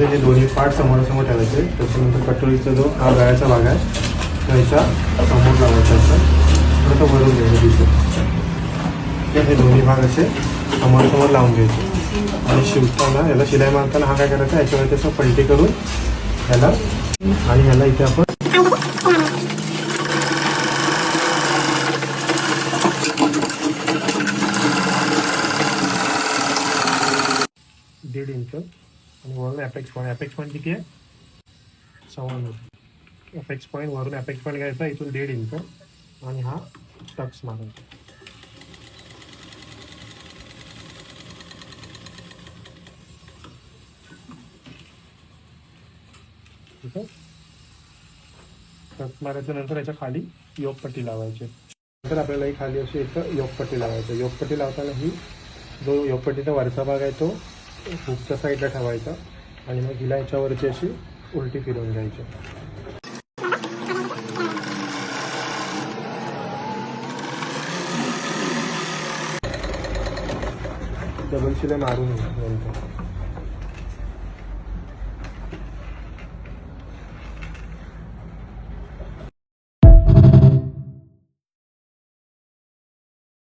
हे दोन्ही पार्ट समोरासमोर ठेवायचे. त्याच्यानंतर कटोरीचा जो हा गळ्याचा भाग आहे तो ह्याच्या समोर लावायचा असं थोडंसं वरून घ्यायचं तिथे. हे दोन्ही भाग असे समोरासमोर लावून घ्यायचे आणि शिवताना याला शिलाई मारताना हा काय करायचा याच्यावर त्याचं पलटी करून ह्याला आणि ह्याला इथे आपण 1.5 इंच आणि वरून अपेक्स पॉईंट किती आहे 1.25 इंच. अपेक्स पॉईंट वरून अपेक्स पॉईंट घ्यायचा इथून 1.5 इंच आणि हा टक्स मारायचा. ठीक आहे. टक्स मारायचं नंतर याच्या खाली योगपट्टी लावायची. नंतर आपल्याला ही खाली अशी एक योगपट्टी लावायची. योगपट्टी लावताना ही जो योगपट्टीचा वरचा भाग आहे तो हुकच्या साईडला ठेवायचा आणि मग हिला याच्यावरची अशी उलटी फिरवून घ्यायची. डबल शिलाई मारून घ्यायची.